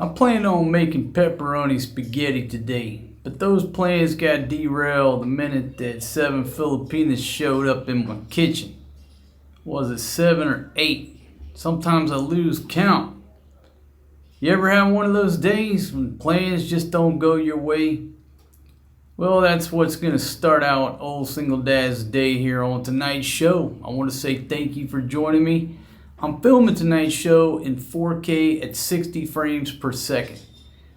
I'm planning on making pepperoni spaghetti today, but those plans got derailed the minute that 7 Filipinas showed up in my kitchen. Was it 7 or 8? Sometimes I lose count. You ever have one of those days when plans just don't go your way? Well, that's what's going to start out Old Single Dad's Day here on tonight's show. I want to say thank you for joining me. I'm filming tonight's show in 4K at 60 frames per second.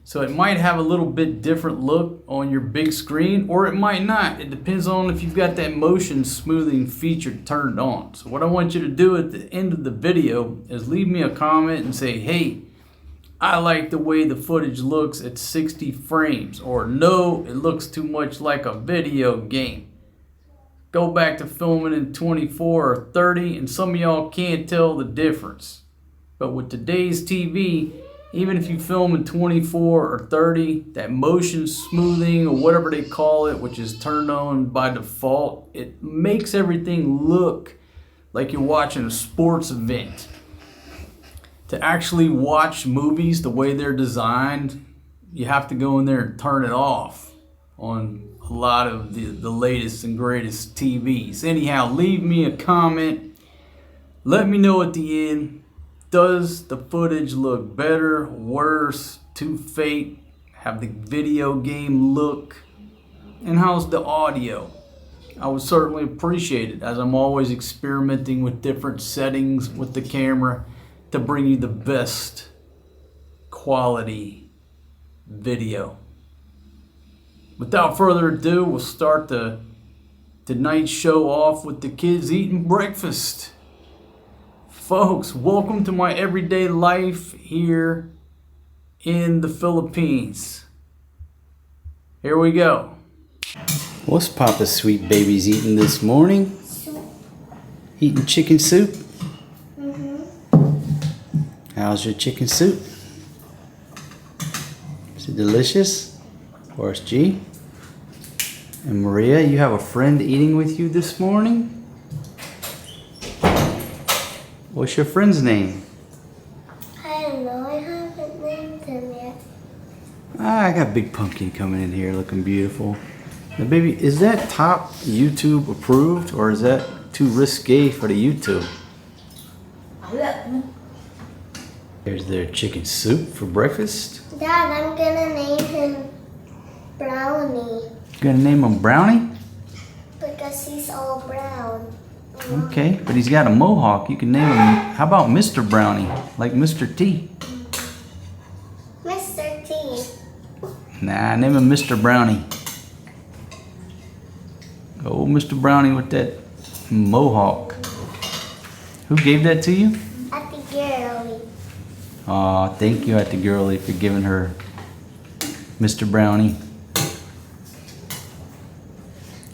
So it might have a little bit different look on your big screen, or it might not. It depends on if you've got that motion smoothing feature turned on. So what I want you to do at the end of the video is leave me a comment and say, hey, I like the way the footage looks at 60 frames, or no, it looks too much like a video game. Go back to filming in 24 or 30, and some of y'all can't tell the difference. But with today's TV, even if you film in 24 or 30, that motion smoothing or whatever they call it, which is turned on by default, it makes everything look like you're watching a sports event. To actually watch movies the way they're designed, you have to go in there and turn it off on a lot of the latest and greatest TVs. Anyhow, leave me a comment. Let me know at the end, does the footage look better, worse, too fake? Have the video game look? And how's the audio? I would certainly appreciate it, as I'm always experimenting with different settings with the camera to bring you the best quality video. Without further ado, we'll start tonight's show off with the kids eating breakfast. Folks, welcome to my everyday life here in the Philippines. Here we go. What's Papa's sweet babies eating this morning? Soup. Eating chicken soup? Mm-hmm. How's your chicken soup? Is it delicious? Forrest G. And Maria, you have a friend eating with you this morning? What's your friend's name? I don't know. I haven't named him yet. I got Big Pumpkin coming in here looking beautiful. Now, baby, is that top YouTube approved, or is that too risque for the YouTube? There's their chicken soup for breakfast. Dad, I'm gonna name him Brownie You gonna name him Brownie? because he's all brown. Okay, but he's got a mohawk. You can name him, how about Mr. Brownie, like Mr. T? Mr. T. Nah, name him Mr. Brownie. Oh, Mr. Brownie with that mohawk. Who gave that to you? At the girly. Aw, thank you, Auntie Girlie, for giving her Mr. Brownie.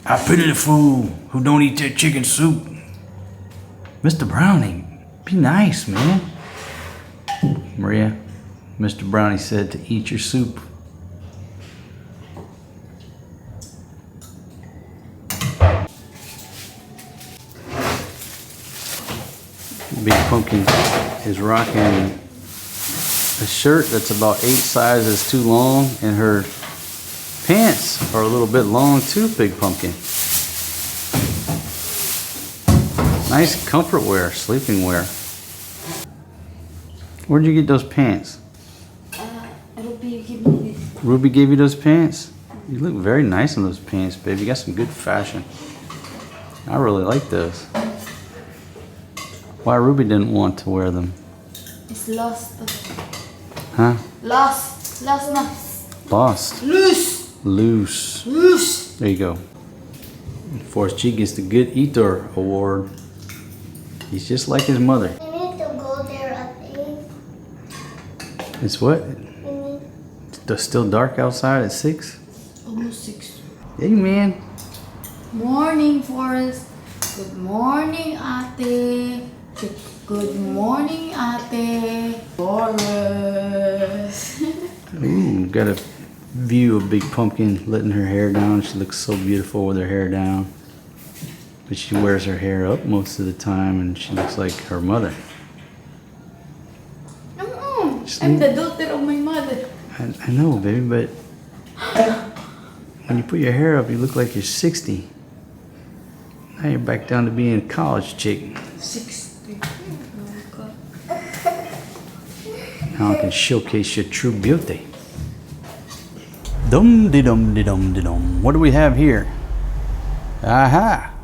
I pity the fool who don't eat that chicken soup. Mr. Brownie, be nice, man. Maria, Mr. Brownie said to eat your soup. Big Pumpkin is rocking a shirt that's about 8 sizes too long, and her pants are a little bit long too, Big Pumpkin. Nice comfort wear, sleeping wear. Where'd you get those pants? Ruby gave me this. Ruby gave you those pants? You look very nice in those pants, baby. You got some good fashion. I really like those. Why Ruby didn't want to wear them? It's lost. Huh? Lost. Lost na. Lost. Loose. Loose. Loose. There you go. Forrest G gets the Good Eater Award. He's just like his mother. We need to go there at 8. It's what? We need It's still dark outside at 6? Almost 6. Hey, man. Morning, Forrest. Good morning, Ate. Good morning, Ate. Forrest. Ooh, got a view of Big Pumpkin letting her hair down. She looks so beautiful with her hair down. But she wears her hair up most of the time, and she looks like her mother. I'm the daughter of my mother. I know, baby, but when you put your hair up, you look like you're 60. Now you're back down to being a college chick. 60. Now I can showcase your true beauty. Dum-de-dum-de-dum-de-dum. What do we have here? Aha!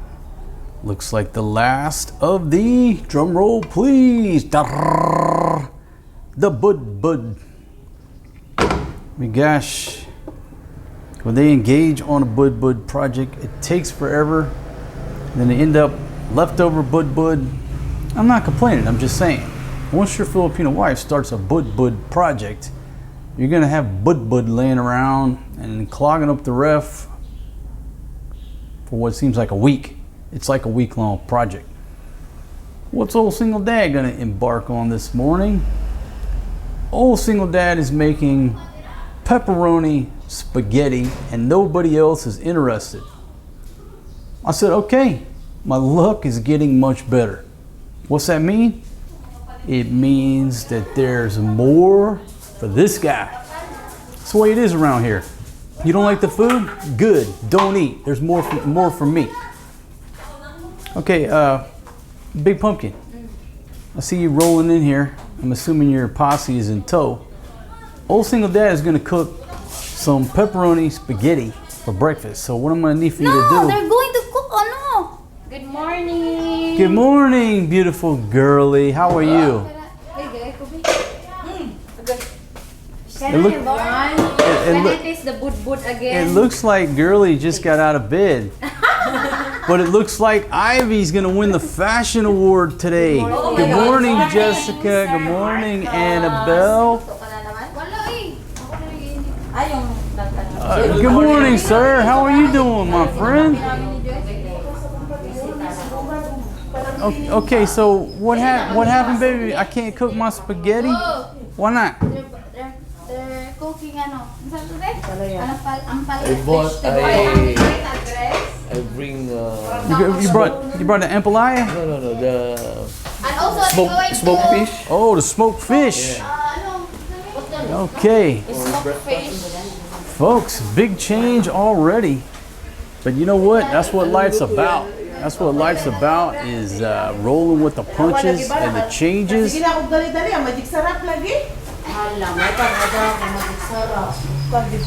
Looks like the last of the, drum roll please, the bud. My gosh, when they engage on a bud project, it takes forever. Then they end up leftover bud. I'm not complaining, I'm just saying. Once your Filipino wife starts a bud project, you're gonna have bud laying around and clogging up the ref for what seems like a week. It's like a week-long project. What's old single dad gonna embark on this morning? Old single dad is making pepperoni spaghetti and nobody else is interested. I said, okay, my luck is getting much better. What's that mean? It means that there's more for this guy. That's the way it is around here. You don't like the food? Good, don't eat. There's more for me. Okay, Big Pumpkin. I see you rolling in here. I'm assuming your posse is in tow. Old single dad is gonna cook some pepperoni spaghetti for breakfast. So what I'm gonna need for you to do. No, they're going to cook. Oh no! Good morning. Good morning, beautiful girly. How are you? It looks like girly just got out of bed. But it looks like Ivy's gonna win the fashion award today. Good morning, Jessica. Good morning, Annabelle. Good morning, sir. How are you doing, my friend? Okay, so what happened, baby? I can't cook my spaghetti? Why not? They're cooking I bring You brought the ampalaya? no the and also smoked fish. Oh, the smoked fish. Okay, folks, big change already. But you know what? That's what life's about. That's what life's about, is rolling with the punches and the changes.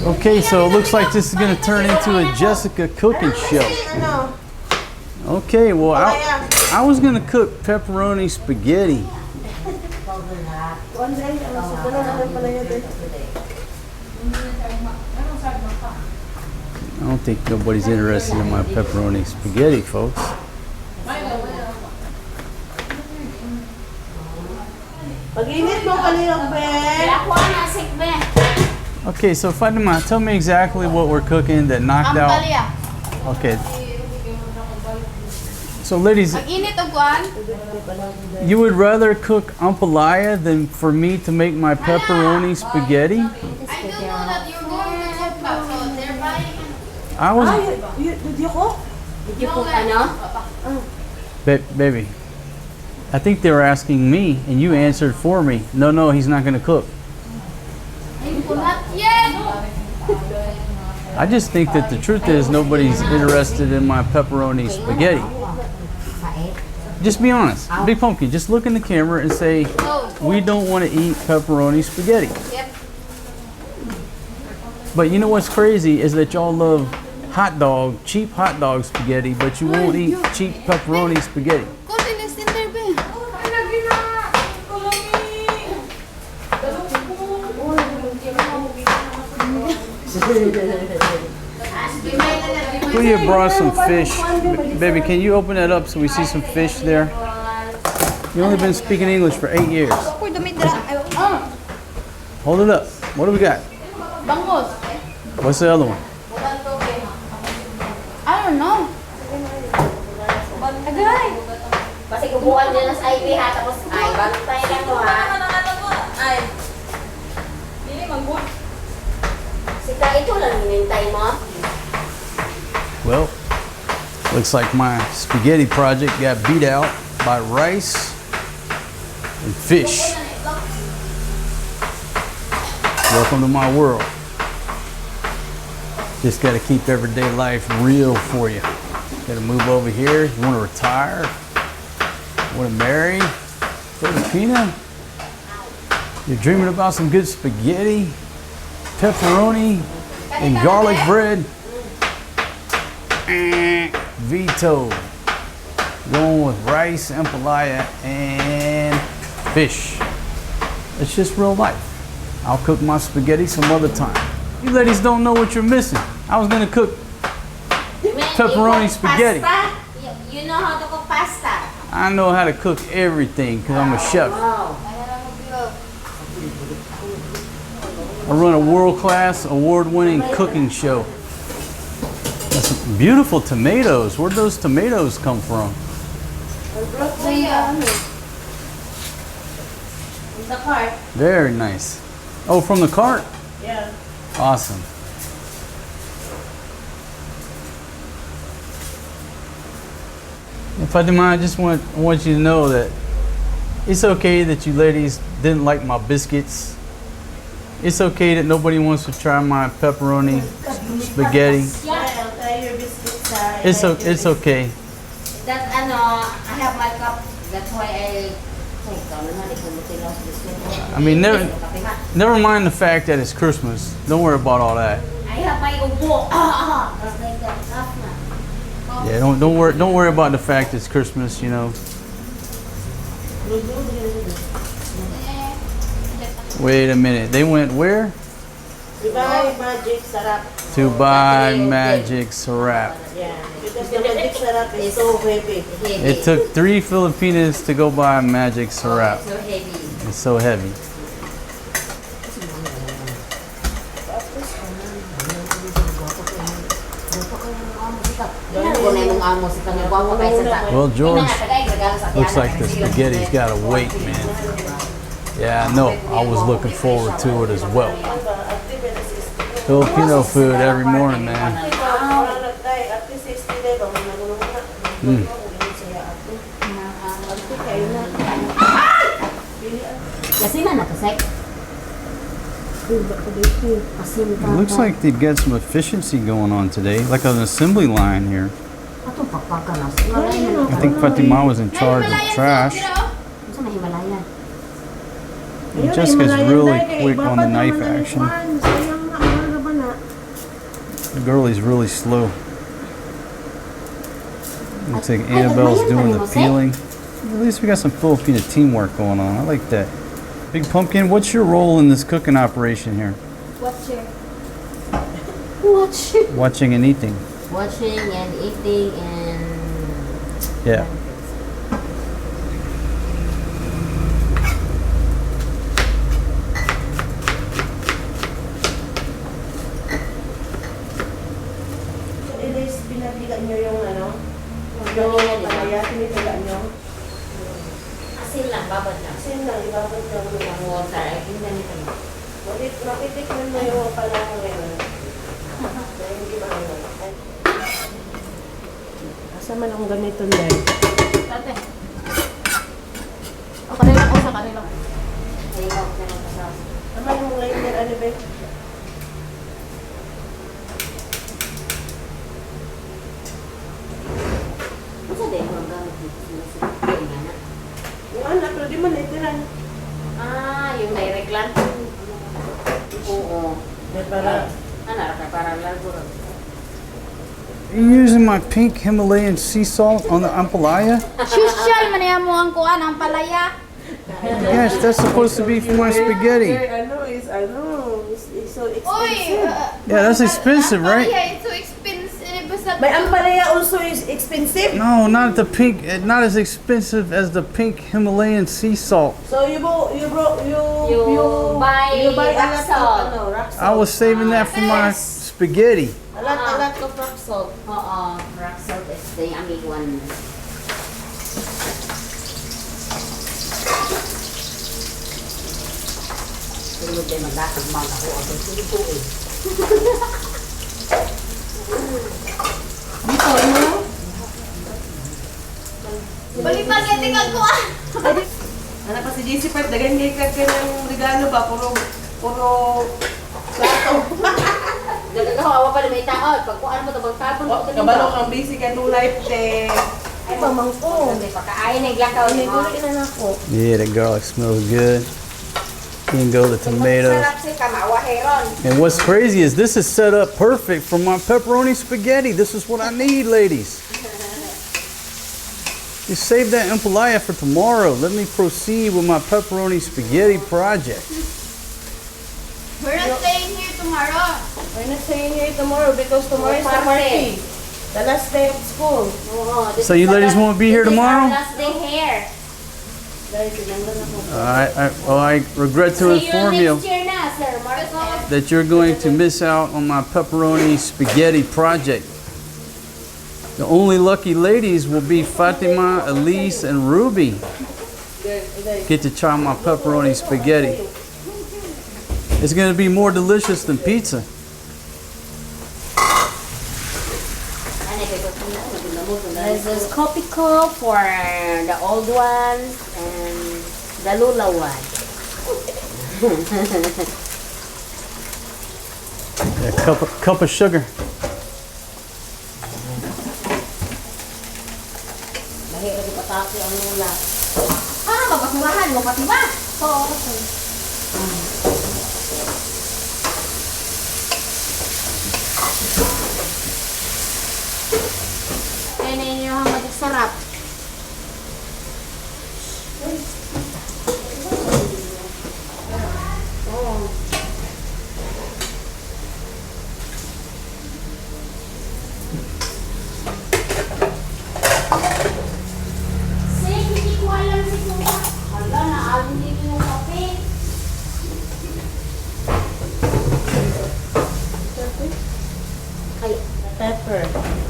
Okay, so it looks like this is going to turn into a Jessica cooking show. Okay, well, I was going to cook pepperoni spaghetti. I don't think nobody's interested in my pepperoni spaghetti, folks. Okay, so Fatima, tell me exactly what we're cooking that knocked out. Okay. So ladies, you would rather cook ampalaya than for me to make my pepperoni spaghetti? I don't know that you're going to cook that, so they're buying. I was... Baby, I think they were asking me and you answered for me. No, he's not going to cook. Not yet. I just think that the truth is nobody's interested in my pepperoni spaghetti. Just be honest. Big Pumpkin, just look in the camera and say, we don't want to eat pepperoni spaghetti. Yep. But you know what's crazy is that y'all love cheap hot dog spaghetti, but you won't eat cheap pepperoni spaghetti. Julia brought some fish. Baby, can you open that up so we see some fish there? You've only been speaking English for 8 years. Hold it up. What do we got? What's the other one? I don't know. Kasi kubuhan nila sa IV ha, tapos ay, bantay lang mo ha. Ay. Dili mag-good. Sika, ito lang hinintay mo. Well, looks like my spaghetti project got beat out by rice and fish. Welcome to my world. Just got to keep everyday life real for you. Got to move over here. You want to retire? Want to marry? Filipina? You're dreaming about some good spaghetti, pepperoni, and garlic bread? Veto. Going with rice, ampalaya, and fish. It's just real life. I'll cook my spaghetti some other time. You ladies don't know what you're missing. I was gonna cook pepperoni spaghetti. You know how to cook pasta? I know how to cook everything because I'm a chef. Wow. I run a world-class, award-winning cooking show. That's some beautiful tomatoes. Where'd those tomatoes come from? In the cart. Very nice. Oh, from the cart? Yeah. Awesome. Fatima, I just want you to know that it's okay that you ladies didn't like my biscuits. It's okay that nobody wants to try my pepperoni spaghetti. Yeah, I'll try your biscuits. It's okay. That I have my cup. That's why I mean, never mind the fact that it's Christmas. Don't worry about all that. I have my ubo. Yeah, don't worry about the fact it's Christmas. You know. Wait a minute. They went where? To buy magic syrup. To buy magic syrup. Yeah, because the magic syrup is so heavy. It took 3 Filipinas to go buy magic syrup. So heavy. It's so heavy. Well, George, looks like the spaghetti's got to wait, man. Yeah, I know. I was looking forward to it as well. Filipino food every morning, man. It looks like they've got some efficiency going on today, like an assembly line here. I think Fatima was in charge of trash. Jessica's really quick on the knife action. The girlie's really slow. Looks like Annabelle's doing the peeling. At least we got some Filipino teamwork going on. I like that. Big Pumpkin, what's your role in this cooking operation here? Watching and eating. Watching and eating and... Yeah. Pinapiga nyo yung yung palaya, pinipiga nyo. Asin lang, babad lang. Asin lang, ibabad nyo ng Water, ay ganito lang. Makitikman mo yung palaya ngayon. Hindi ba ngayon? Asama na kung ganito dahil. Ate. O, kanila ko sa kanila. Ayaw, ganun pa sa... Tama yung ngayon din, ano ba? Yung anak, pero di man naitiran. Yung direct lang? Oo. Para... Para largo. Are you using my pink Himalayan sea salt on the ampalaya? Social man yan mo ang kuan, ang palaya. Yes, that's supposed to be for my spaghetti. It's so expensive. Yeah, that's expensive, right? Yeah, it's so expensive. My ampalaya also is expensive. No, not the pink. Not as expensive as the pink Himalayan sea salt. So you buy rock salt. rock salt. I was saving that for my spaghetti. A lot of rock salt. Rock salt is the yummy one. Tulog din magdakag mga ako. Ito eh. Dito, ano? Balitan yan, tingnan ko ah. Anak pa si JC Part, dagan kay ng regalo ba? Puro Puro plato. Nagkakawawa pa na may taon. Pag kung ano mo ito, magtapon mo ito. Kabalo kang busy ka to life te. Ay, mamang ko. May pagkain na ilang kaon mo. Yeah, the garlic smells good. You can go the tomatoes. Sarap si kamawaheron. And what's crazy is this is set up perfect for my pepperoni spaghetti. This is what I need, ladies. You save that ampalaya for tomorrow. Let me proceed with my pepperoni spaghetti project. We're not staying here tomorrow. We're not staying here tomorrow because tomorrow is the party. The last day of school. So you ladies won't be here tomorrow? Last day here. I regret to inform you next year na, Sir Marcos. that you're going to miss out on my pepperoni spaghetti project. The only lucky ladies will be Fatima, Elise, and Ruby. Get to try my pepperoni spaghetti. It's going to be more delicious than pizza. This is coffee cup for the old ones and the lula one. A cup of sugar. Mahirap di pataki ang lula. Magbasurahan mo pati ba? Kaya ninyo ang magsarap. Hindi ko alam si Kuya. Hala, naalin din yung kape. Ay, Pepper.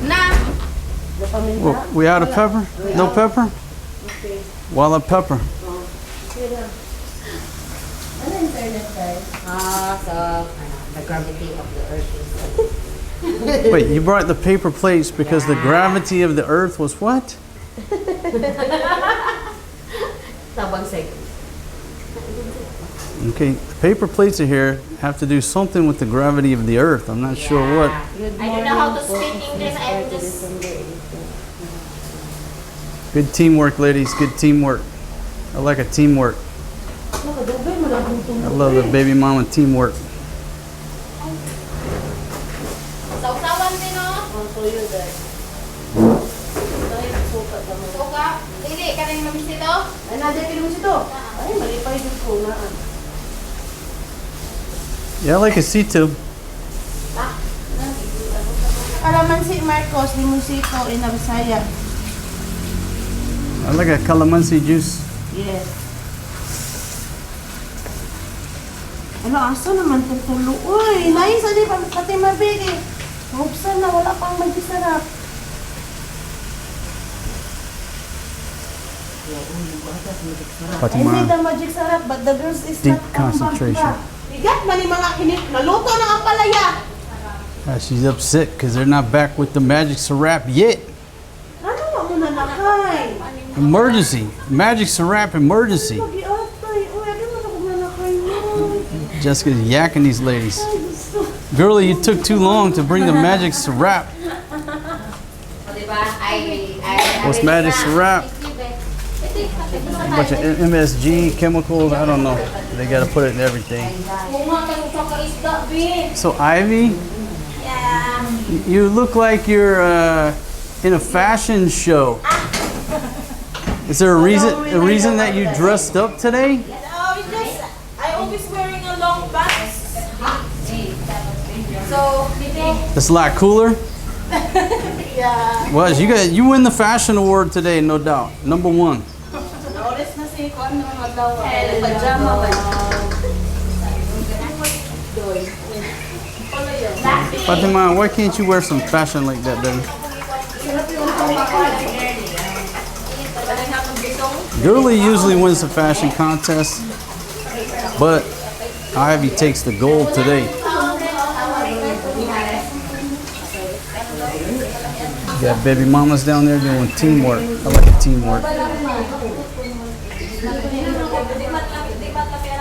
Na. Well, we out of pepper? No pepper? Walla pepper. so, the gravity of the earth is... Wait, you brought the paper plates because the gravity of the earth was what? Tabang sa'yo. Okay, the paper plates are here. Have to do something with the gravity of the earth. I'm not sure what. I don't know how to speak English. I'm just... Good teamwork, ladies. Good teamwork. I like a teamwork. I love the baby mama teamwork. Sausawan din o. Suka. Dili, ka rin mamisito. Ay, nadya mo sito. Ay, malipay din ko na. Yeah, I like a C2. Calamansi Marcos, limusito in Abisaya. I like a calamansi juice. Yes. Ano, aso naman itong tulo? Uy, nice, hindi pa pati mabigi. Hopsan na, wala pang magisarap. I made Fatima, the magic sarap, but the girls is deep not concentration. Bigat man yung mga kinip. Naluto ng ampalaya. She's upset because they're not back with the magic syrup yet. Ano mo na nakay? Emergency. Magic syrup emergency. Mag-iatay. Uy, ano mo na kung nanakay mo? Jessica's yakking these ladies. Girlie, you took too long to bring the magic syrup. What's magic syrup? A bunch of MSG chemicals. I don't know. They got to put it in everything. So Ivy, you look like you're in a fashion show. Is there a reason that you dressed up today? I always wearing a long pants. So, It's a lot cooler. Yeah. Was you win the fashion award today, no doubt. Number 1. Naolis na si Kwan ng madlaw. pajama ba? Fatima, why can't you wear some fashion like that, baby? Girlie usually wins the fashion contest, but Ivy takes the gold today. You got baby mamas down there doing teamwork. I like a teamwork.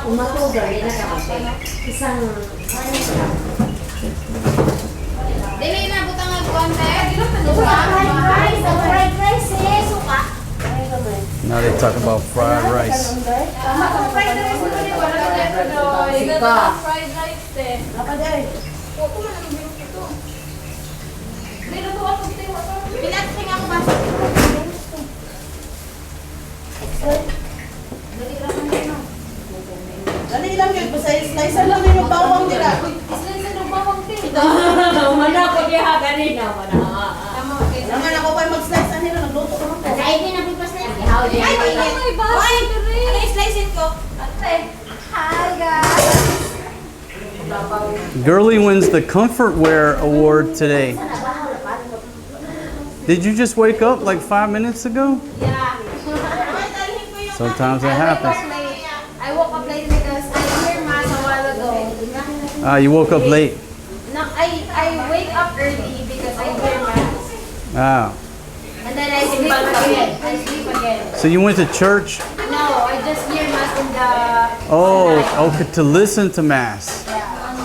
Umatugan, di na kapatid. Isang, Dili na butang nagkonte. fried rice eh, suka. Now they talk about fried rice. Fried rice mo ni wala na dito doy. Fried rice eh. Apa day? Ko man ang bilog ito. Dili to ako tiwa. Pinatsing ako ba? Dali lang yun, basta slice lang din yung bawang nila. Isla ng bawang din. Mana ko diha ganina, mana. Tama kay. Naman ako pa mag-slice na nila, nagluto ko lang po. Ay, di na pipas na. Ihaw di. Ay, may bawang. Ano slice ko? Ate. Hi guys. Girly wins the Comfort Wear Award today. Did you just wake up like 5 minutes ago? Yeah. Sometimes that happens. I woke up late because I hear mass a while ago. You woke up late. No, I wake up early because I hear mass. Ah. And then I sleep again. I sleep again. So you went to church? No, I just hear mass in the Oh, okay, to listen to Mass.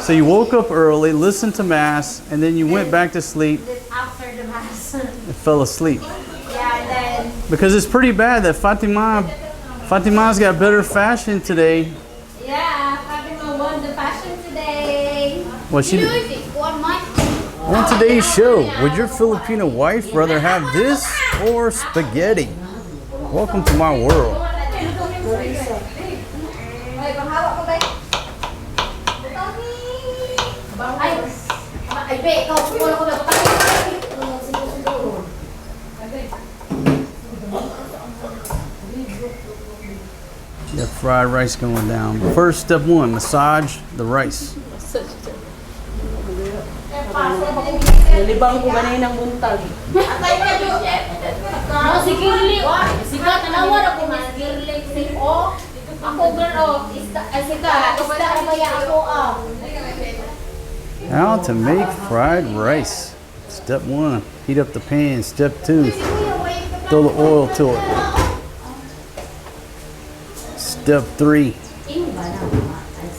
So you woke up early, listened to Mass, and then you went back to sleep after the mass. and fell asleep. Yeah, and then Because it's pretty bad that Fatima's got better fashion today. yeah, Fatima won the fashion today. Well, she on today's show, would your Filipino wife rather have this or spaghetti? Welcome to my world. Ay, panghawa ko ba? Ay, be, ikaw, wala ko ba Got fried rice going down. But first, step one, massage the rice. Nalibang ko ganinang buntag. No, si Kirli, sika, tanawar ako man, Kirli, si O. Ako, girl, sika, isda, kaya ako, How to make fried rice. Step one, heat up the pan. Step two, throw the oil to it. Step three,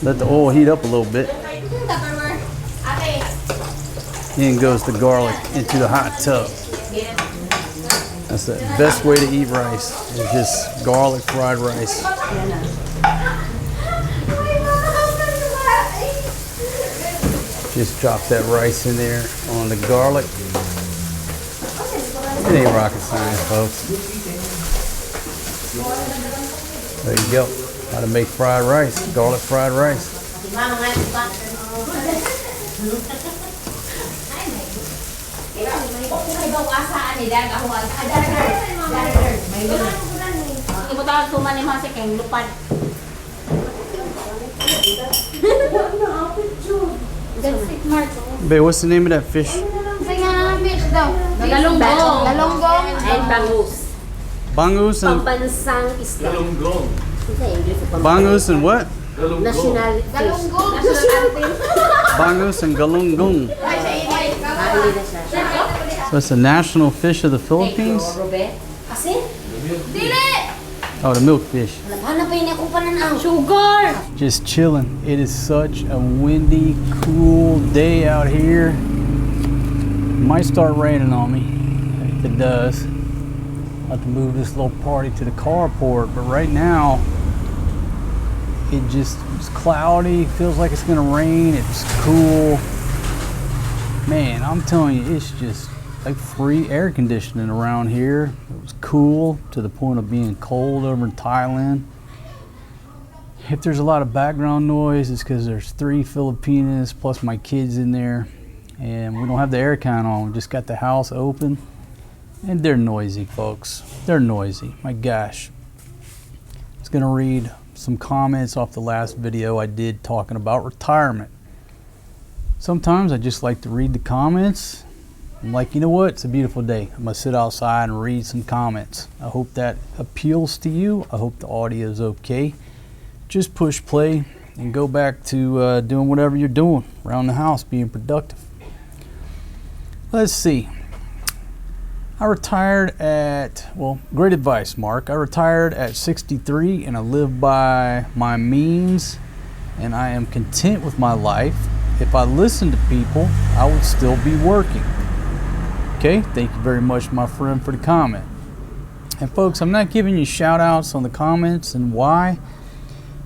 let the oil heat up a little bit. Then goes the garlic into the hot tub. That's the best way to eat rice, is just garlic fried rice. Just drop that rice in there on the garlic. It ain't rocket science, folks. There you go. How to make fried rice, garlic fried rice. Babe, what's the name of that fish? Galunggong. And bangus. Bangus and Pambansang isla. bangus and what? National fish. Bangus and galunggong. So it's the national fish of the Philippines? Kasi? Oh, the milkfish. Hanap pa yun ako pa ng sugar. Just chilling. It is such a windy, cool day out here. Might start raining on me. If it does, I'll have to move this little party to the carport. But right now, it's cloudy. Feels like it's gonna rain. It's cool. Man, I'm telling you, it's just like free air conditioning around here. It was cool to the point of being cold over in Thailand. If there's a lot of background noise, it's because there's 3 Filipinas plus my kids in there, and we don't have the air con on. We just got the house open, and they're noisy, folks. They're noisy. My gosh. I was gonna read some comments off the last video I did talking about retirement. Sometimes I just like to read the comments. I'm like, you know what? It's a beautiful day. I'm gonna sit outside and read some comments. I hope that appeals to you. I hope the audio is okay. Just push play and go back to doing whatever you're doing around the house, being productive. Let's see. I retired at, well, great advice, Mark. I retired at 63 and I live by my means and I am content with my life. If I listened to people, I would still be working. Okay, thank you very much, my friend, for the comment. And folks, I'm not giving you shout outs on the comments, and why?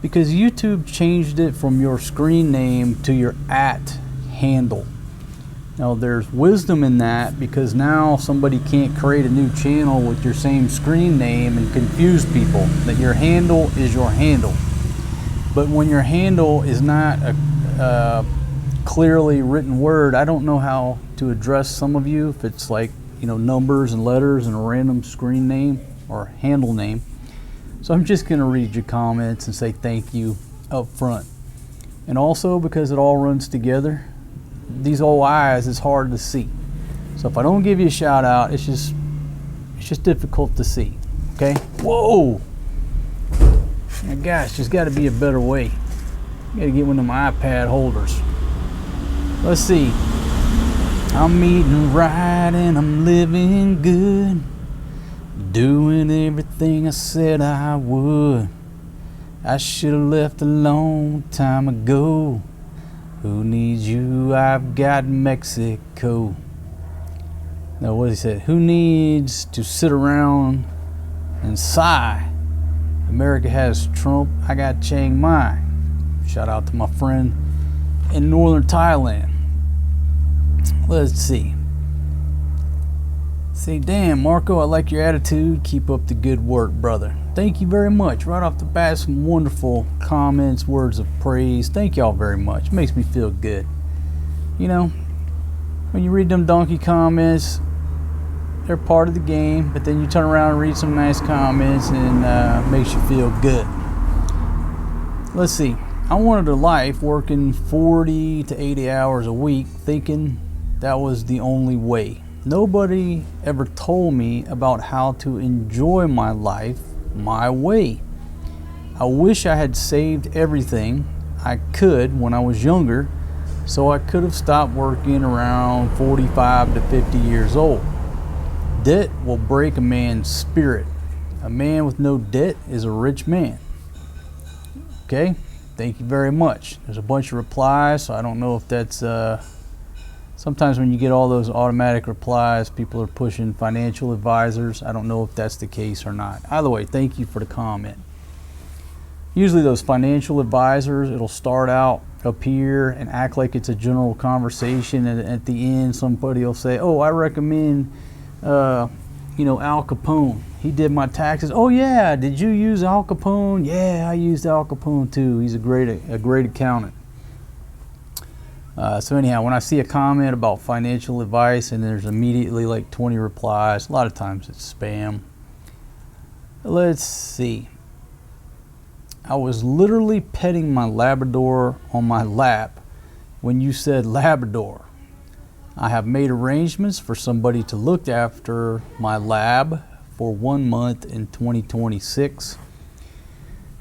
Because YouTube changed it from your screen name to your @ handle. Now there's wisdom in that, because now somebody can't create a new channel with your same screen name and confuse people that your handle is your handle. But when your handle is not a clearly written word, I don't know how to address some of you if it's like, you know, numbers and letters and a random screen name or handle name. So I'm just going to read your comments and say thank you up front. And also, because it all runs together, these old eyes is hard to see. So if I don't give you a shout out, it's just difficult to see. Okay? Whoa! My gosh, there's got to be a better way. Got to get one of my iPad holders. Let's see. I'm eating right and I'm living good, doing everything I said I would. I should have left a long time ago. Who needs you? I've got Mexico. No, what he said? Who needs to sit around and sigh? America has Trump. I got Chiang Mai. Shout out to my friend in northern Thailand. Let's see. Say, damn, Marco, I like your attitude. Keep up the good work, brother. Thank you very much. Right off the bat, some wonderful comments, words of praise. Thank y'all very much. Makes me feel good. You know, when you read them donkey comments, they're part of the game, but then you turn around and read some nice comments and makes you feel good. Let's see. I wanted a life working 40 to 80 hours a week, thinking that was the only way. Nobody ever told me about how to enjoy my life my way. I wish I had saved everything I could when I was younger, so I could have stopped working around 45 to 50 years old. Debt will break a man's spirit. A man with no debt is a rich man. Okay? Thank you very much. There's a bunch of replies, so I don't know if that's... Sometimes when you get all those automatic replies, people are pushing financial advisors. I don't know if that's the case or not. Either way, thank you for the comment. Usually those financial advisors, it'll start out up here and act like it's a general conversation, and at the end somebody will say, oh, I recommend Al Capone. He did my taxes. Oh yeah, did you use Al Capone? Yeah, I used Al Capone too. He's a great accountant. So anyhow, when I see a comment about financial advice and there's immediately like 20 replies, a lot of times it's spam. Let's see. I was literally petting my Labrador on my lap when you said Labrador. I have made arrangements for somebody to look after my lab for 1 month in 2026.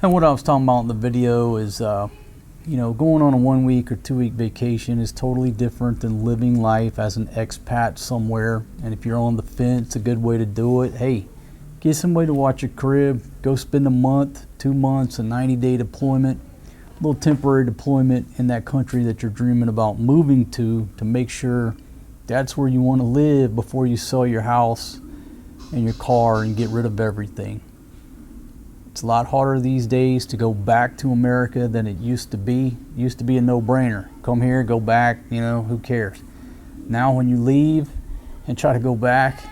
And what I was talking about in the video is going on a 1 week or 2 week vacation is totally different than living life as an expat somewhere. And if you're on the fence, a good way to do it, hey, get somebody to watch your crib, go spend a month, 2 months, a 90-day deployment, a little temporary deployment in that country that you're dreaming about moving to make sure that's where you want to live before you sell your house and your car and get rid of everything. It's a lot harder these days to go back to America than it used to be. It used to be a no-brainer. Come here, go back, who cares? Now when you leave and try to go back,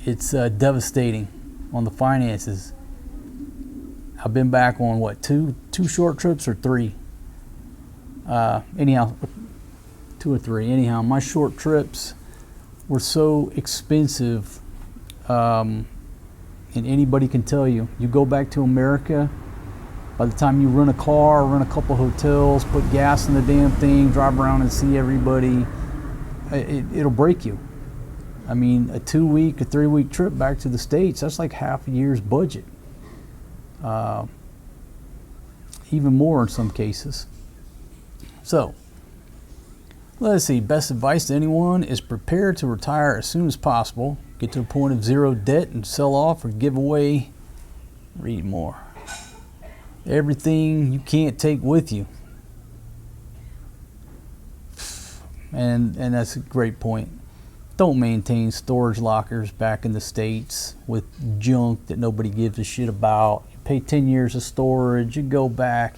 it's devastating on the finances. I've been back on, what, two short trips or 3? Anyhow, 2 or 3. Anyhow, my short trips were so expensive. And anybody can tell you, you go back to America, by the time you rent a car, rent a couple hotels, put gas in the damn thing, drive around and see everybody, it'll break you. I mean, a 2 week, a 3 week trip back to the States, that's like half a year's budget. Even more in some cases. So, let's see, best advice to anyone is prepare to retire as soon as possible. get to the point of zero debt and sell off or give away. Read more. Everything you can't take with you. And that's a great point. Don't maintain storage lockers back in the States with junk that nobody gives a shit about. You pay 10 years of storage, you go back,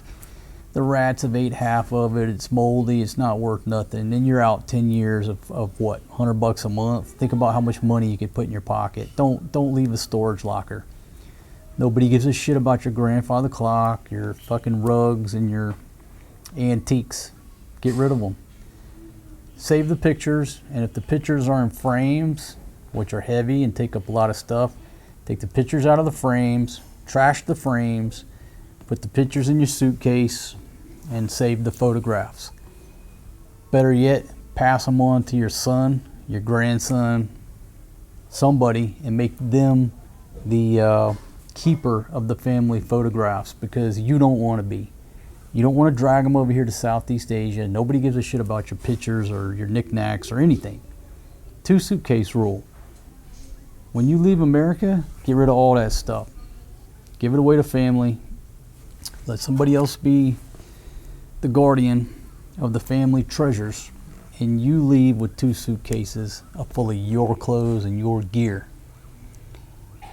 the rats have ate half of it, it's moldy, it's not worth nothing. Then you're out 10 years of what, $100 a month? Think about how much money you could put in your pocket. Don't leave a storage locker. Nobody gives a shit about your grandfather clock, your fucking rugs, and your antiques. Get rid of them. Save the pictures, and if the pictures are in frames, which are heavy and take up a lot of stuff, take the pictures out of the frames, trash the frames, put the pictures in your suitcase, and save the photographs. Better yet, pass them on to your son, your grandson, somebody, and make them the keeper of the family photographs, because you don't want to be. You don't want to drag them over here to Southeast Asia. Nobody gives a shit about your pictures or your knickknacks or anything. 2 suitcase rule. When you leave America, get rid of all that stuff. Give it away to family. Let somebody else be the guardian of the family treasures, and you leave with 2 suitcases full of your clothes and your gear.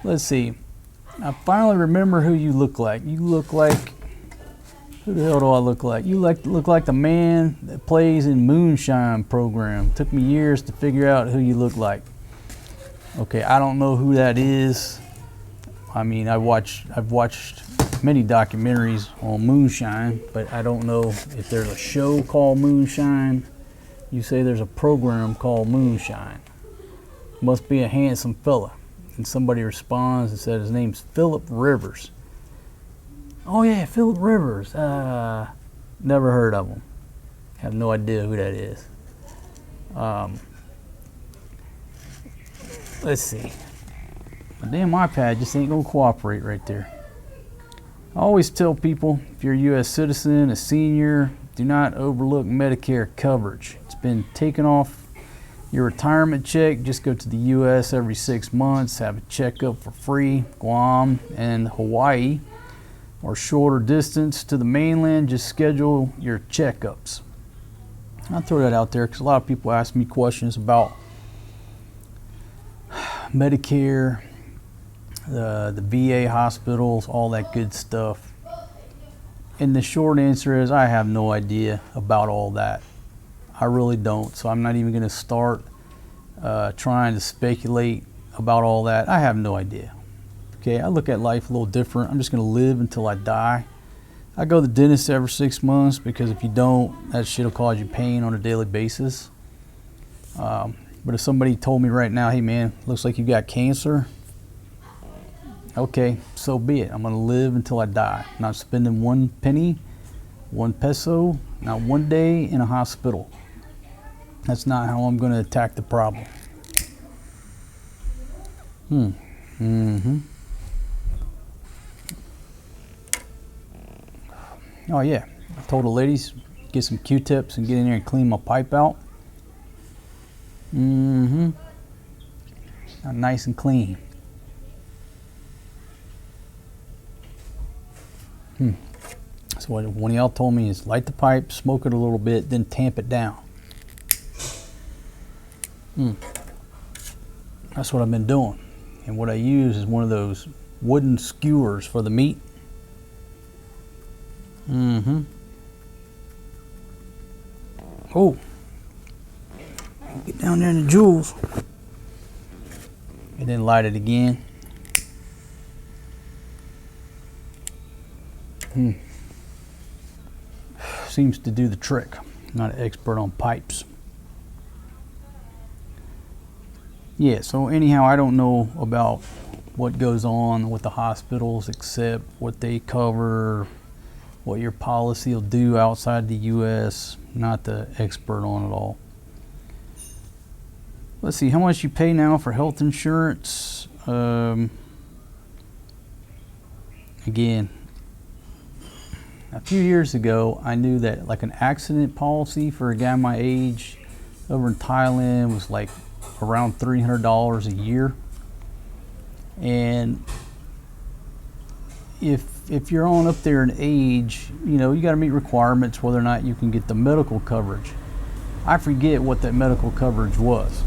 Let's see. I finally remember who you look like. You look like... Who the hell do I look like? You look like the man that plays in Moonshine program. Took me years to figure out who you look like. Okay, I don't know who that is. I mean, I've watched many documentaries on Moonshine, but I don't know if there's a show called Moonshine. You say there's a program called Moonshine. Must be a handsome fella. And somebody responds and said his name's Philip Rivers. Oh yeah, Philip Rivers. Never heard of him. Have no idea who that is. Let's see. My damn iPad just ain't gonna cooperate right there. I always tell people, if you're a U.S. citizen, a senior, do not overlook Medicare coverage. It's been taken off your retirement check. Just go to the U.S. every 6 months, have a checkup for free. Guam and Hawaii, or shorter distance to the mainland, just schedule your checkups. I'll throw that out there because a lot of people ask me questions about Medicare, the VA hospitals, all that good stuff. And the short answer is I have no idea about all that. I really don't. So I'm not even going to start trying to speculate about all that. I have no idea. Okay, I look at life a little different. I'm just going to live until I die. I go to the dentist every 6 months because if you don't, that shit will cause you pain on a daily basis. But if somebody told me right now, hey man, looks like you got cancer, okay, so be it. I'm going to live until I die. Not spending 1 penny, 1 peso, not 1 day in a hospital. That's not how I'm going to attack the problem. Oh yeah, I told the ladies, get some Q-tips and get in there and clean my pipe out. Not nice and clean. So what one of y'all told me is light the pipe, smoke it a little bit, then tamp it down. That's what I've been doing. And what I use is one of those wooden skewers for the meat. Oh, get down there in the jewels. And then light it again. Seems to do the trick. Not an expert on pipes. Yeah, so anyhow, I don't know about what goes on with the hospitals except what they cover, what your policy will do outside the U.S. Not the expert on it all. Let's see, how much you pay now for health insurance? Again, a few years ago, I knew that like an accident policy for a guy my age over in Thailand was like around $300 a year. And if you're on up there in age, you know, you got to meet requirements whether or not you can get the medical coverage. I forget what that medical coverage was,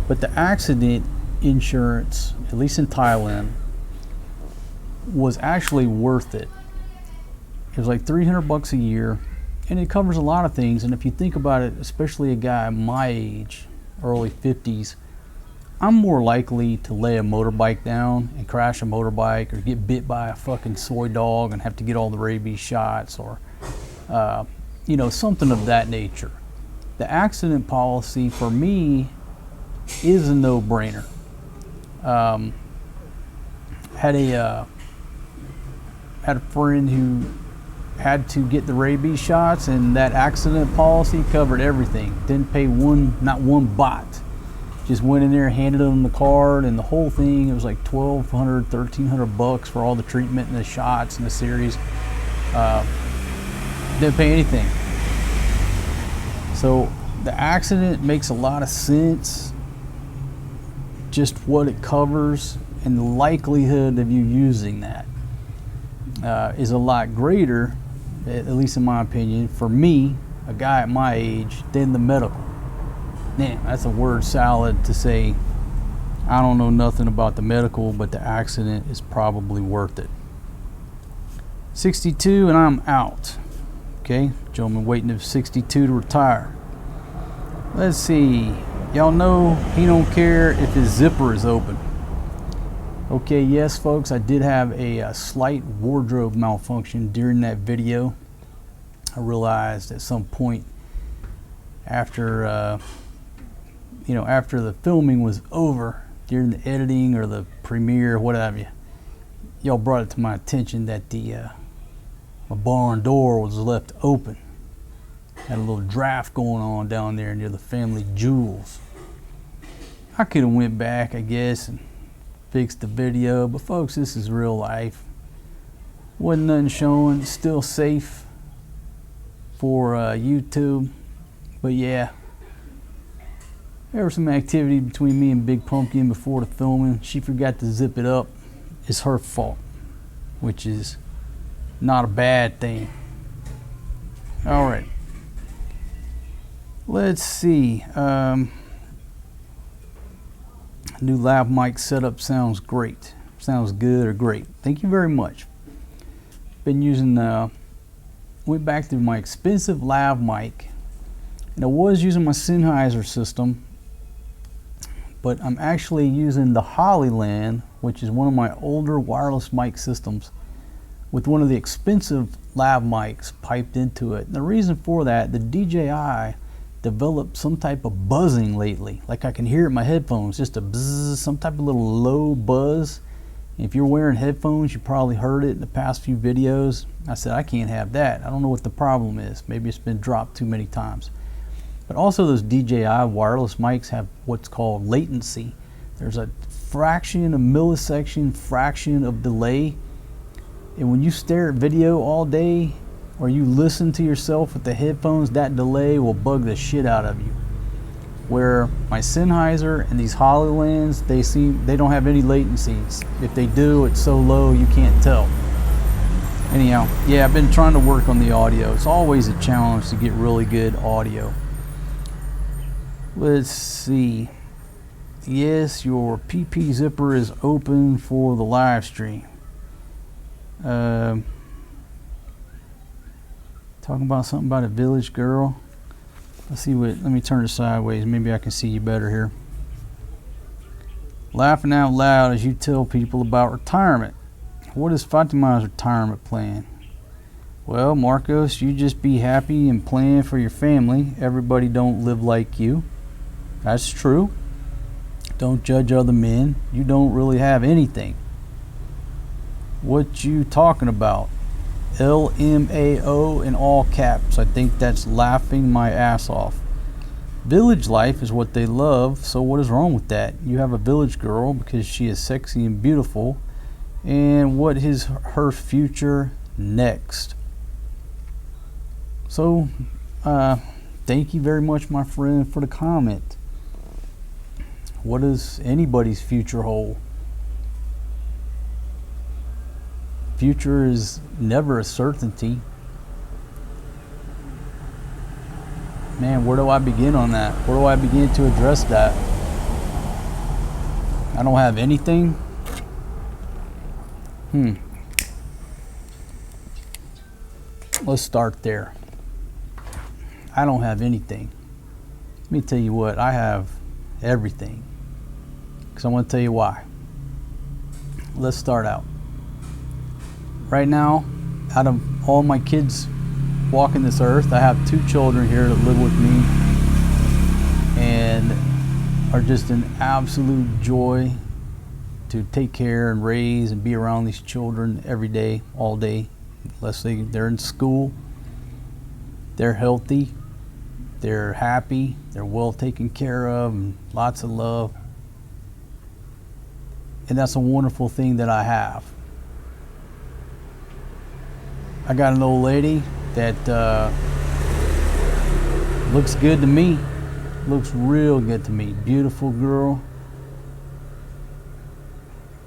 but the accident insurance, at least in Thailand, was actually worth it. It was like $300 a year, and it covers a lot of things. And if you think about it, especially a guy my age, early 50s, I'm more likely to lay a motorbike down and crash a motorbike, or get bit by a fucking soy dog and have to get all the rabies shots, or you know, something of that nature. The accident policy for me is a no-brainer. Had a friend who had to get the rabies shots, and that accident policy covered everything. Didn't pay not one baht. Just went in there, handed them the card, and the whole thing, it was like $1,200, $1,300 for all the treatment and the shots and the series. Didn't pay anything. So the accident makes a lot of sense, just what it covers, and the likelihood of you using that is a lot greater, at least in my opinion, for me, a guy at my age, than the medical. Man, that's a word salad to say I don't know nothing about the medical, but the accident is probably worth it. 62 and I'm out. Okay, gentleman waiting to 62 to retire. Let's see. Y'all know he don't care if his zipper is open. Okay, yes folks, I did have a slight wardrobe malfunction during that video. I realized at some point after after the filming was over, during the editing or the premiere, what have you, y'all brought it to my attention that my barn door was left open. Had a little draft going on down there near the family jewels. I could have went back, I guess, and fixed the video, but folks, this is real life. Wasn't nothing showing. It's still safe for YouTube, but yeah, there was some activity between me and Big Pumpkin before the filming. She forgot to zip it up. It's her fault, which is not a bad thing. All right, let's see. New lav mic setup sounds great. Sounds good or great. Thank you very much. Been using went back to my expensive lav mic, and I was using my Sennheiser system, but I'm actually using the Hollyland, which is one of my older wireless mic systems, with one of the expensive lav mics piped into it. And the reason for that, the DJI developed some type of buzzing lately. Like I can hear it in my headphones, just a buzz, some type of little low buzz. If you're wearing headphones, you probably heard it in the past few videos. I said, I can't have that. I don't know what the problem is. Maybe it's been dropped too many times. But also those DJI wireless mics have what's called latency. There's a fraction, a millisecond fraction of delay. And when you stare at video all day, or you listen to yourself with the headphones, that delay will bug the shit out of you. Where my Sennheiser and these Hollylands, they don't have any latencies. If they do, it's so low you can't tell. Anyhow, yeah, I've been trying to work on the audio. It's always a challenge to get really good audio. Let's see. Yes, your PP zipper is open for the live stream. Talking about something about a village girl. Let me turn it sideways. Maybe I can see you better here. Laughing out loud as you tell people about retirement. What is Fatima's retirement plan? Well, Marcos, you just be happy and plan for your family. Everybody don't live like you. That's true. Don't judge other men. You don't really have anything. What you talking about? LMAO in all caps. I think that's laughing my ass off. Village life is what they love, so what is wrong with that? You have a village girl because she is sexy and beautiful, and what is her future next? So, thank you very much, my friend, for the comment. What does anybody's future hold? Future is never a certainty. Man, where do I begin on that? Where do I begin to address that? I don't have anything. Let's start there. I don't have anything. Let me tell you what, I have everything. Because I want to tell you why. Let's start out. Right now, out of all my kids walking this earth, I have 2 children here that live with me and are just an absolute joy to take care and raise and be around these children every day, all day. Let's say they're in school, they're healthy, they're happy, they're well taken care of, and lots of love. And that's a wonderful thing that I have. I got an old lady that looks good to me, looks real good to me. Beautiful girl.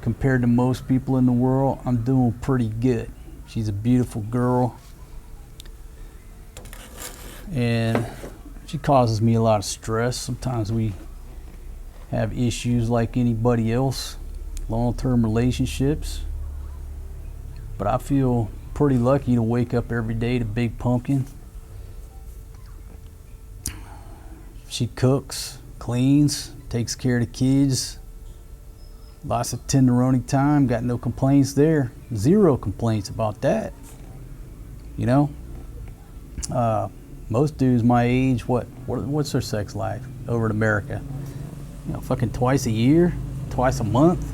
Compared to most people in the world, I'm doing pretty good. She's a beautiful girl. And she causes me a lot of stress. Sometimes we have issues like anybody else, long-term relationships. But I feel pretty lucky to wake up every day to Big Pumpkin. She cooks, cleans, takes care of the kids. Lots of tenderoni time, got no complaints there. 0 complaints about that. You know? Most dudes my age, what's their sex life over in America? You know, fucking twice a year, twice a month.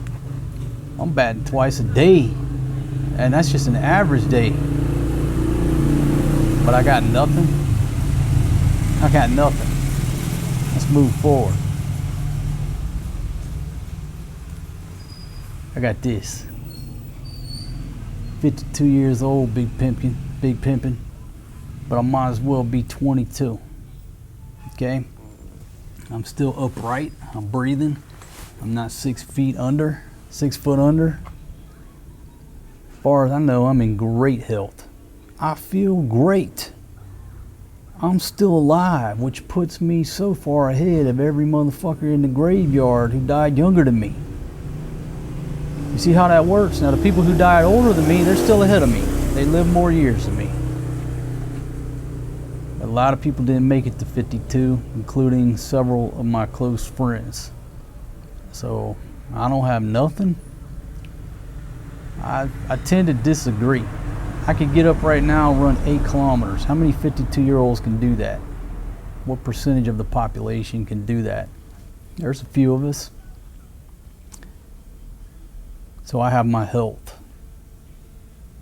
I'm batting twice a day. And that's just an average day. But I got nothing. I got nothing. Let's move forward. I got this. 52 years old, big pimpin'. But I might as well be 22. Okay? I'm still upright. I'm breathing. I'm not 6 foot under. As far as I know, I'm in great health. I feel great. I'm still alive, which puts me so far ahead of every motherfucker in the graveyard who died younger than me. You see how that works? Now, the people who died older than me, they're still ahead of me. They live more years than me. A lot of people didn't make it to 52, including several of my close friends. So, I don't have nothing. I tend to disagree. I could get up right now and run 8 kilometers. How many 52-year-olds can do that? What percentage of the population can do that? There's a few of us. So I have my health.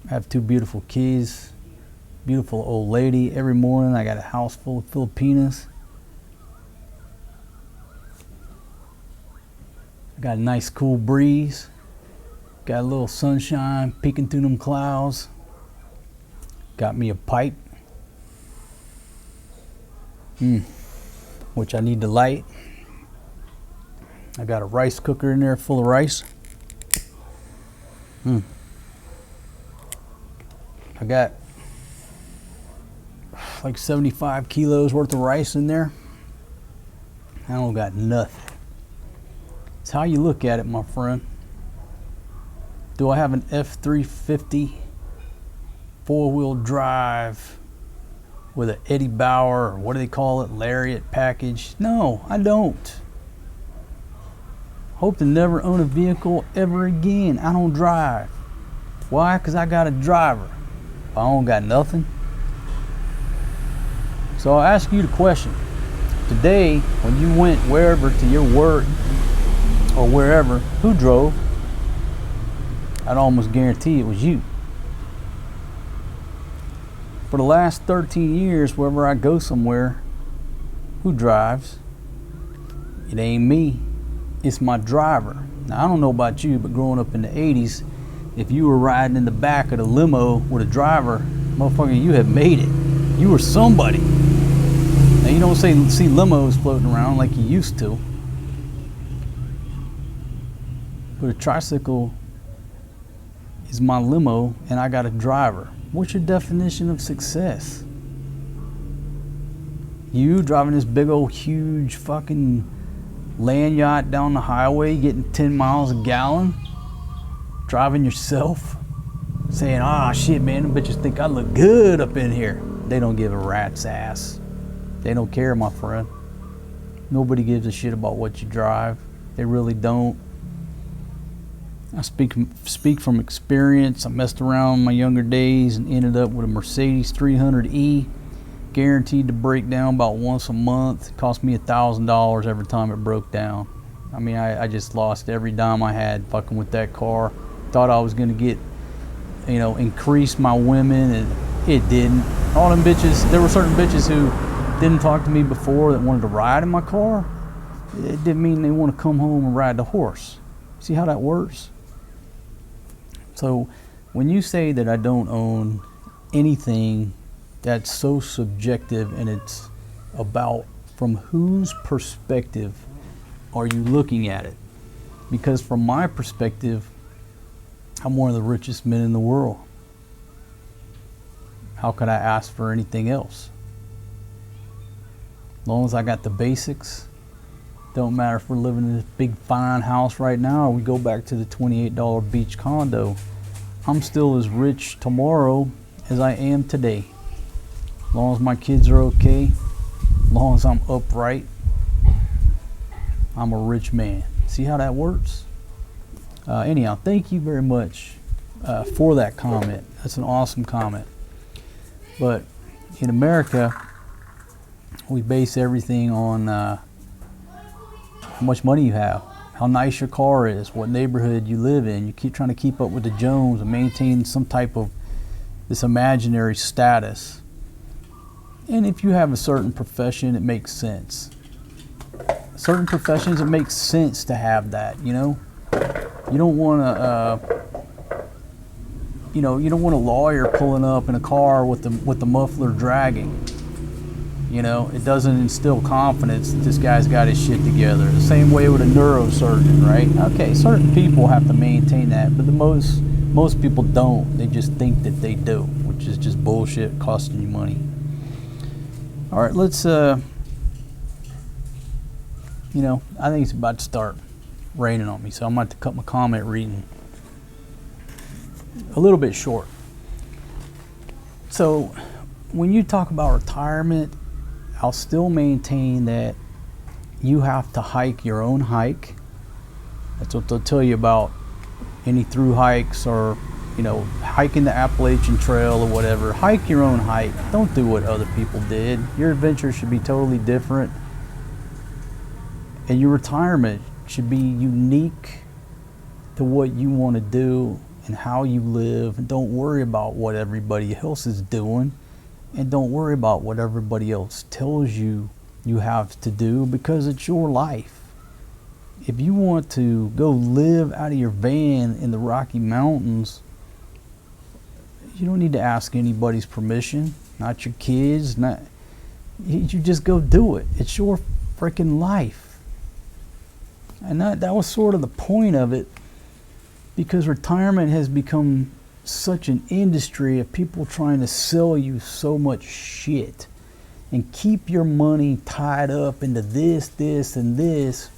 I have 2 beautiful kids, beautiful old lady. Every morning I got a house full of Filipinas. I got a nice cool breeze. Got a little sunshine peeking through them clouds. Got me a pipe, which I need to light. I got a rice cooker in there full of rice. I got like 75 kilos worth of rice in there. I don't got nothing. It's how you look at it, my friend. Do I have an F-350 4-wheel drive with an Eddie Bauer, or what do they call it, Lariat package? No, I don't. Hope to never own a vehicle ever again. I don't drive. Why? Because I got a driver. I don't got nothing. So I'll ask you the question. Today, when you went wherever to your work or wherever, who drove? I'd almost guarantee it was you. For the last 13 years, wherever I go somewhere, who drives? It ain't me. It's my driver. Now, I don't know about you, but growing up in the 80s, if you were riding in the back of the limo with a driver, motherfucker, you had made it. You were somebody. Now, you don't see limos floating around like you used to. But a tricycle is my limo and I got a driver. What's your definition of success? You driving this big old huge fucking land yacht down the highway getting 10 miles a gallon? Driving yourself? Saying, ah, shit, man, them bitches think I look good up in here. They don't give a rat's ass. They don't care, my friend. Nobody gives a shit about what you drive. They really don't. I speak from experience. I messed around in my younger days and ended up with a Mercedes 300E, guaranteed to break down about once a month. It cost me $1,000 every time it broke down. I mean, I just lost every dime I had fucking with that car. Thought I was gonna get, increase my women, and it didn't. All them bitches, there were certain bitches who didn't talk to me before that wanted to ride in my car. It didn't mean they want to come home and ride the horse. See how that works? So when you say that I don't own anything, that's so subjective, and it's about from whose perspective are you looking at it? Because from my perspective, I'm one of the richest men in the world. How could I ask for anything else? As long as I got the basics, don't matter if we're living in this big fine house right now or we go back to the $28 beach condo, I'm still as rich tomorrow as I am today. As long as my kids are okay, as long as I'm upright, I'm a rich man. See how that works? Anyhow, thank you very much for that comment. That's an awesome comment. But in America, we base everything on how much money you have, how nice your car is, what neighborhood you live in. You keep trying to keep up with the Jones and maintain some type of this imaginary status. And if you have a certain profession, it makes sense. Certain professions, it makes sense to have that, You don't want you don't want a lawyer pulling up in a car with the muffler dragging. It doesn't instill confidence that this guy's got his shit together. The same way with a neurosurgeon, right? Okay, certain people have to maintain that, but most people don't. They just think that they do, which is just bullshit, costing you money. All right, let's I think it's about to start raining on me, so I'm about to cut my comment reading a little bit short. So when you talk about retirement, I'll still maintain that you have to hike your own hike. That's what they'll tell you about any through hikes or hiking the Appalachian Trail or whatever. Hike your own hike. Don't do what other people did. Your adventure should be totally different, and your retirement should be unique to what you want to do and how you live. And don't worry about what everybody else is doing, and don't worry about what everybody else tells you you have to do, because it's your life. If you want to go live out of your van in the Rocky Mountains, you don't need to ask anybody's permission, not your kids, you just go do it. It's your freaking life. And that was sort of the point of it, because retirement has become such an industry of people trying to sell you so much shit and keep your money tied up into this, and this,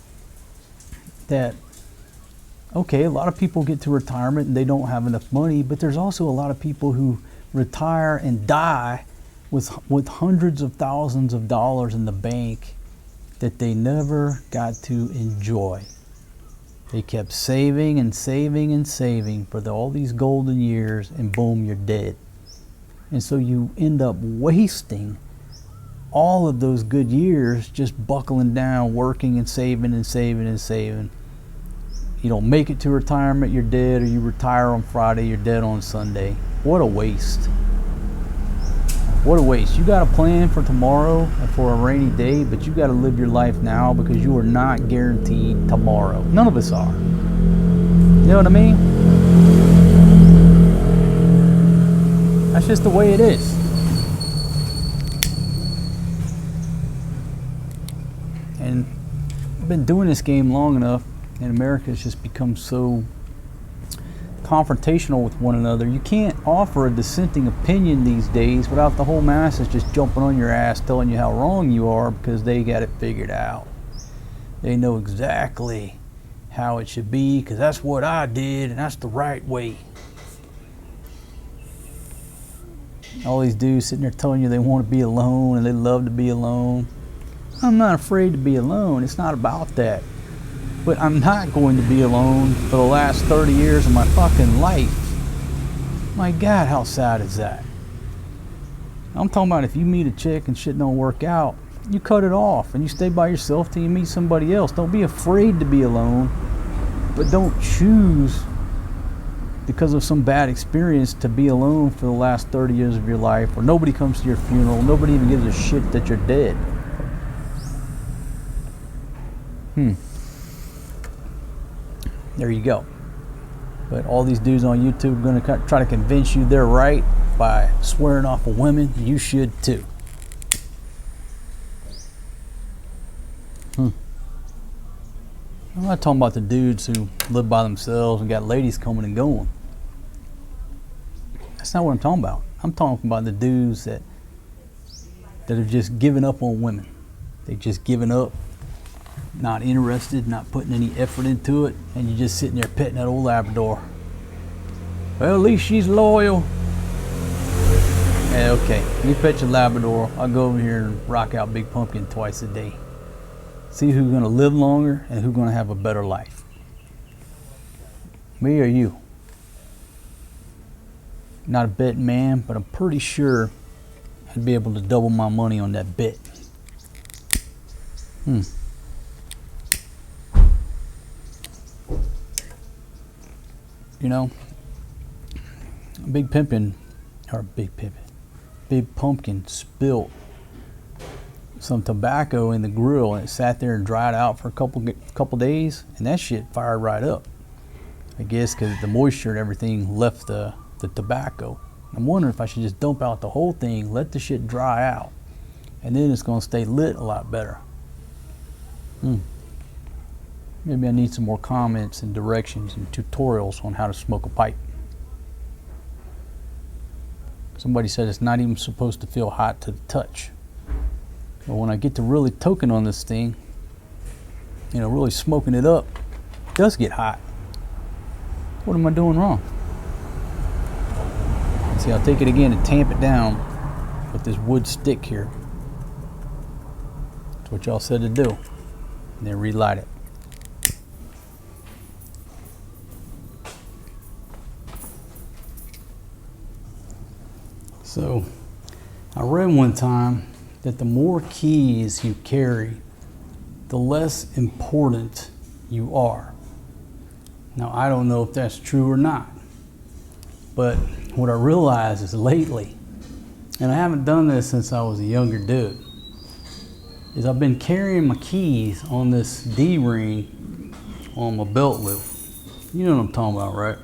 that, okay, a lot of people get to retirement and they don't have enough money, but there's also a lot of people who retire and die with hundreds of thousands of dollars in the bank that they never got to enjoy. They kept saving and saving and saving for all these golden years, and boom, you're dead. And so you end up wasting all of those good years just buckling down, working and saving and saving and saving. You don't make it to retirement, you're dead, or you retire on Friday, you're dead on Sunday. What a waste. What a waste. You got a plan for tomorrow and for a rainy day, but you got to live your life now, because you are not guaranteed tomorrow. None of us are. You know what I mean? That's just the way it is. And I've been doing this game long enough, and America has just become so confrontational with one another. You can't offer a dissenting opinion these days without the whole masses just jumping on your ass telling you how wrong you are because they got it figured out. They know exactly how it should be because that's what I did and that's the right way. All these dudes sitting there telling you they want to be alone and they love to be alone. I'm not afraid to be alone. It's not about that. But I'm not going to be alone for the last 30 years of my fucking life. My God, how sad is that? I'm talking about if you meet a chick and shit don't work out, you cut it off and you stay by yourself till you meet somebody else. Don't be afraid to be alone, but don't choose because of some bad experience to be alone for the last 30 years of your life, where nobody comes to your funeral, nobody even gives a shit that you're dead. There you go. But all these dudes on YouTube are going to try to convince you they're right by swearing off of women. You should too. I'm not talking about the dudes who live by themselves and got ladies coming and going. That's not what I'm talking about. I'm talking about the dudes that have just given up on women. They've just given up. Not interested, not putting any effort into it, and you're just sitting there petting that old Labrador. Well, at least she's loyal. Yeah, okay. You pet your Labrador, I'll go over here and rock out Big Pumpkin twice a day. See who's gonna live longer and who's gonna have a better life. Me or you? Not a betting man, but I'm pretty sure I'd be able to double my money on that bet. You know, Big Pumpkin spilled some tobacco in the grill and it sat there and dried out for a couple days, and that shit fired right up. I guess because the moisture and everything left the tobacco. I'm wondering if I should just dump out the whole thing, let the shit dry out, and then it's gonna stay lit a lot better. Maybe I need some more comments and directions and tutorials on how to smoke a pipe. Somebody said it's not even supposed to feel hot to the touch. But when I get to really toking on this thing, you know, really smoking it up, it does get hot. What am I doing wrong? See, I'll take it again and tamp it down with this wood stick here. That's what y'all said to do. And then relight it. So, I read one time that the more keys you carry, the less important you are. Now, I don't know if that's true or not, but what I realized is lately, and I haven't done this since I was a younger dude, is I've been carrying my keys on this D-ring on my belt loop. You know what I'm talking about, right?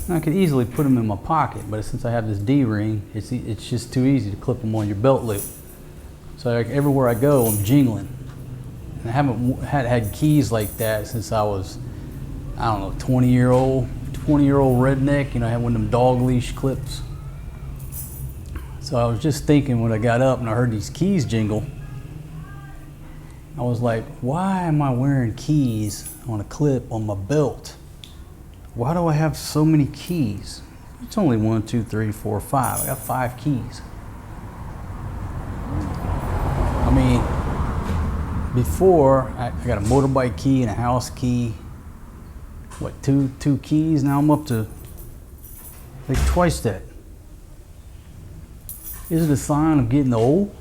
I could easily put them in my pocket, but since I have this D-ring, it's just too easy to clip them on your belt loop. So like everywhere I go, I'm jingling. And I haven't had keys like that since I was, I don't know, 20-year-old redneck. You know, I had one of them dog leash clips. So I was just thinking when I got up and I heard these keys jingle, I was like, why am I wearing keys on a clip on my belt? Why do I have so many keys? It's only 1, 2, 3, 4, 5. I got 5 keys. I mean, before I got a motorbike key and a house key. What, two keys? Now I'm up to like twice that. Is it a sign of getting old?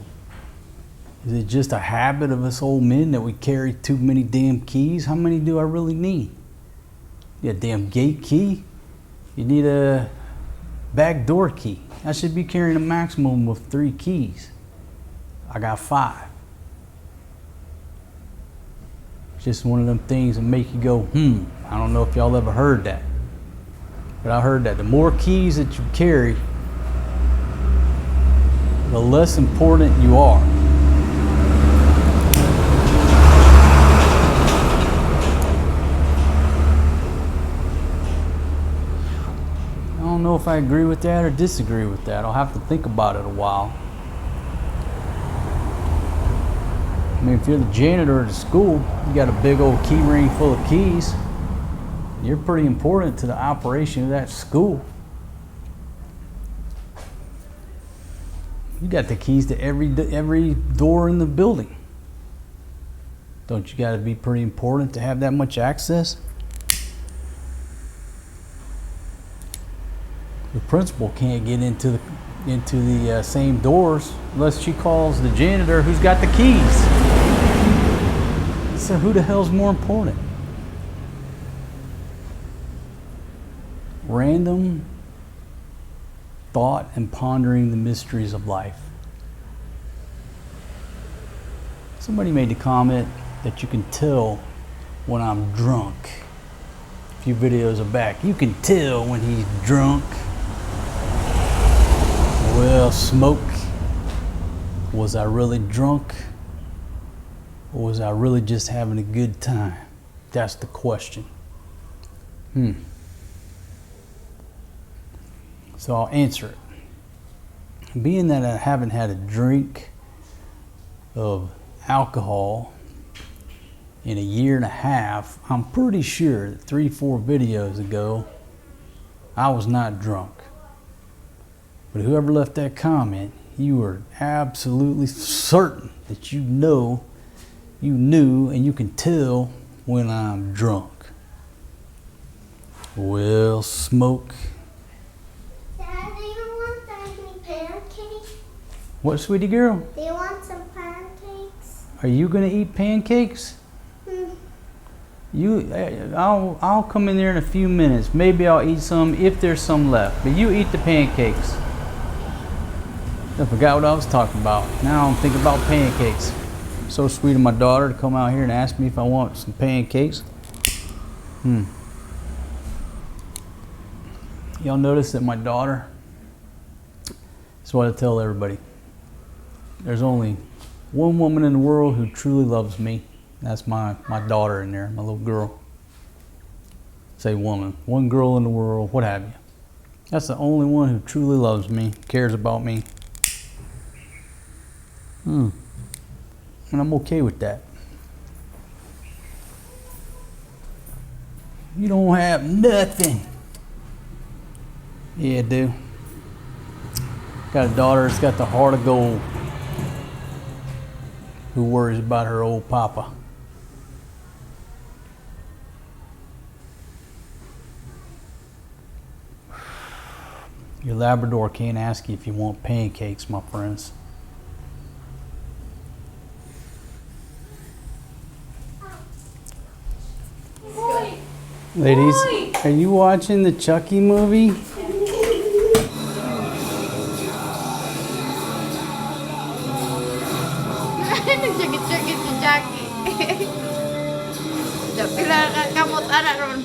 Is it just a habit of us old men that we carry too many damn keys? How many do I really need? You got a damn gate key. You need a back door key. I should be carrying a maximum of 3 keys. I got 5. It's just one of them things that make you go, I don't know if y'all ever heard that. But I heard that the more keys that you carry, the less important you are. if I agree with that or disagree with that. I'll have to think about it a while. I mean, if you're the janitor at a school, you got a big old key ring full of keys. You're pretty important to the operation of that school. You got the keys to every door in the building. Don't you got to be pretty important to have that much access? The principal can't get into the same doors unless she calls the janitor who's got the keys. So who the hell's more important? Random thought and pondering the mysteries of life. Somebody made the comment that you can tell when I'm drunk. A few videos back, you can tell when he's drunk. Well, smoke, was I really drunk? Or was I really just having a good time? That's the question. So I'll answer it. Being that I haven't had a drink of alcohol in a year and a half, I'm pretty sure that 3-4 videos ago, I was not drunk. But whoever left that comment, you were absolutely certain that you knew, and you can tell when I'm drunk. Well, smoke. Dad, do you want any pancakes? What, sweetie girl? Do you want some pancakes? Are you gonna eat pancakes? I'll come in there in a few minutes. Maybe I'll eat some if there's some left. But you eat the pancakes. I forgot what I was talking about. Now I'm thinking about pancakes. So sweet of my daughter to come out here and ask me if I want some pancakes. Y'all notice that my daughter, that's what I tell everybody. There's only one woman in the world who truly loves me. That's my daughter in there, my little girl. Say woman, one girl in the world, what have you. That's the only one who truly loves me, cares about me. And I'm okay with that. You don't have nothing. Yeah, I do. Got a daughter that's got the heart of gold, who worries about her old papa. Your Labrador can't ask you if you want pancakes, my friends. Ladies, are you watching the Chucky movie? Nagjakit-jakit si Jackie. Pila ka kamot anak ron.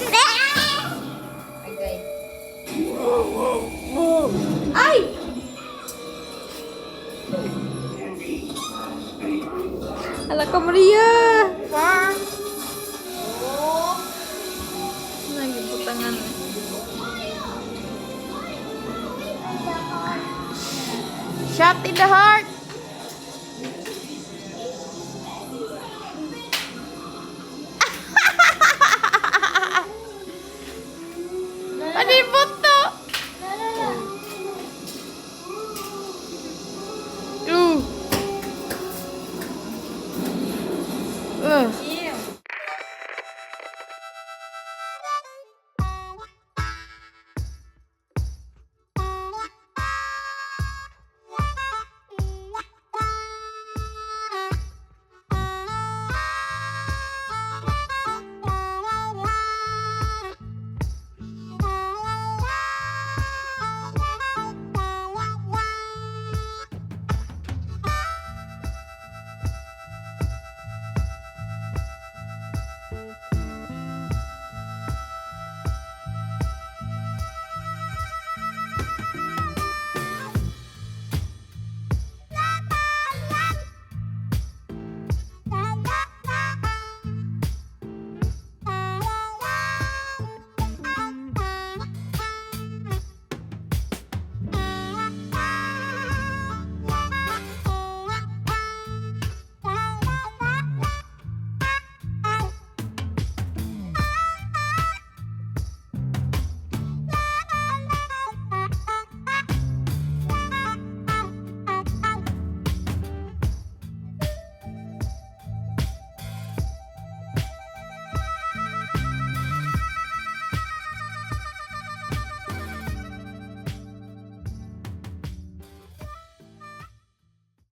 Okay. Ay! Ala ka Maria! Farm! Oh! Nagibutangan. Shot in the heart!